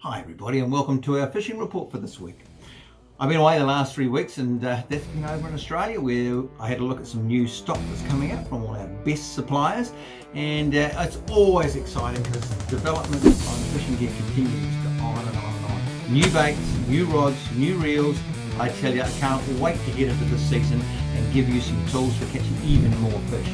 Hi everybody and welcome to our fishing report for this week. I've been away the last 3 weeks and that's been over in Australia where I had a look at some new stock that's coming out from all our best suppliers, and it's always exciting because development on fishing gear continues to go on and on and on. New baits, new rods, new reels. I tell you, I can't wait to get into this season and give you some tools for catching even more fish.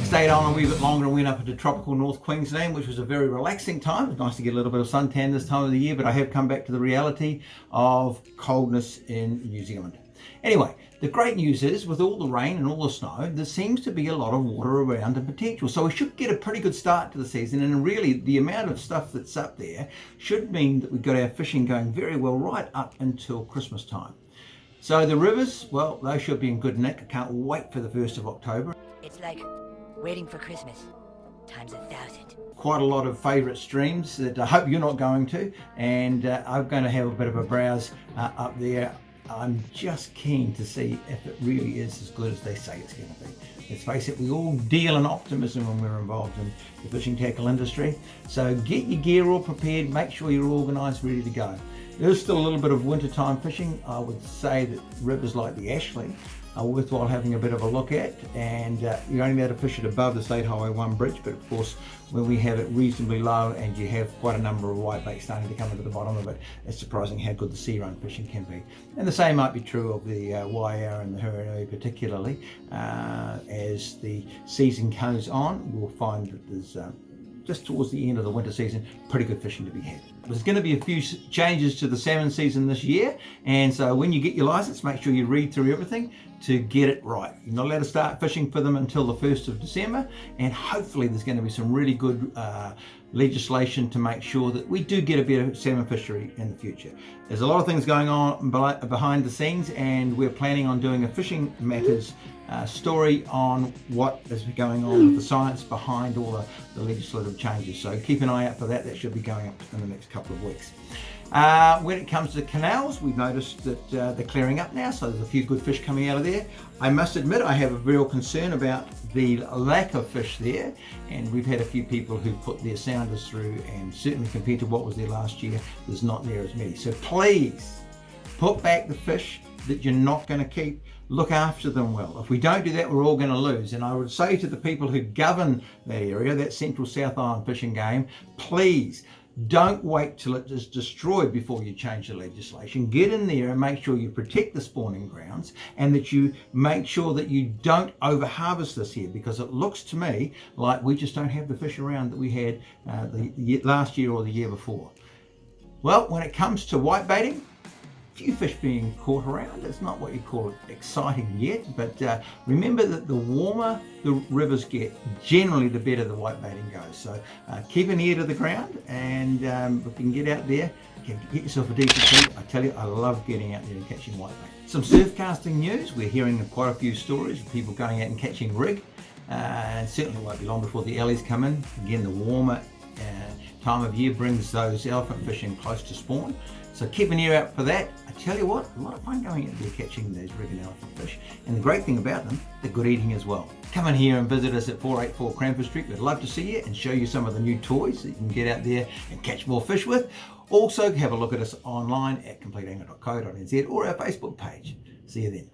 Stayed on a wee bit longer and went up into tropical North Queensland, which was a very relaxing time. It was nice to get a little bit of suntan this time of the year, but I have come back to the reality of coldness in New Zealand. Anyway, the great news is with all the rain and all the snow, there seems to be a lot of water around and potential. So we should get a pretty good start to the season, and really the amount of stuff that's up there should mean that we've got our fishing going very well right up until Christmas time. So the rivers, well, they should be in good nick. I can't wait for the 1st of October. It's like waiting for Christmas times 1,000. Quite a lot of favourite streams that I hope you're not going to, and I'm going to have a bit of a browse up there. I'm just keen to see if it really is as good as they say it's going to be. Let's face it, we all deal in optimism when we're involved in the fishing tackle industry. So get your gear all prepared, make sure you're organised, ready to go. There's still a little bit of wintertime fishing. I would say that rivers like the Ashley are worthwhile having a bit of a look at, and you're only allowed to fish it above the State Highway 1 bridge, but of course when we have it reasonably low and you have quite a number of whitebait starting to come into the bottom of it, it's surprising how good the sea run fishing can be. And the same might be true of the Waiau and the Huronui particularly. As the season goes on, we'll find that there's just towards the end of the winter season, pretty good fishing to be had. There's going to be a few changes to the salmon season this year, and so when you get your license, make sure you read through everything to get it right. You're not allowed to start fishing for them until the 1st of December, and hopefully there's going to be some really good legislation to make sure that we do get a better salmon fishery in the future. There's a lot of things going on behind the scenes, and we're planning on doing a Fishing Matters story on what is going on with the science behind all the legislative changes. So keep an eye out for that. That should be going up in the next couple of weeks. When it comes to canals, we've noticed that they're clearing up now, so there's a few good fish coming out of there. I must admit I have a real concern about the lack of fish there, and we've had a few people who've put their sounders through, and certainly compared to what was there last year, there's not near as many. So please put back the fish that you're not going to keep. Look after them well. If we don't do that, we're all going to lose. And I would say to the people who govern that area, that Central South Island fishing game, please don't wait till it is destroyed before you change the legislation. Get in there and make sure you protect the spawning grounds, and that you make sure that you don't over harvest this year, because it looks to me like we just don't have the fish around that we had last year or the year before. Well, when it comes to whitebaiting, few fish being caught around. It's not what you call exciting yet, but remember that the warmer the rivers get, generally the better the whitebaiting goes. So keep an ear to the ground, and if you can get out there, get yourself a decent feed. I tell you, I love getting out there and catching whitebait. Some surf casting news. We're hearing quite a few stories of people going out and catching rig, and certainly won't be long before the ellies come in. Again, the warmer time of year brings those elephant fish in close to spawn. So keep an ear out for that. I tell you what, a lot of fun going out there catching those rig and elephant fish. And the great thing about them, they're good eating as well. Come in here and visit us at 484 Cranford Street. We'd love to see you and show you some of the new toys that you can get out there and catch more fish with. Also, have a look at us online at completeangler.co.nz or our Facebook page. See you then.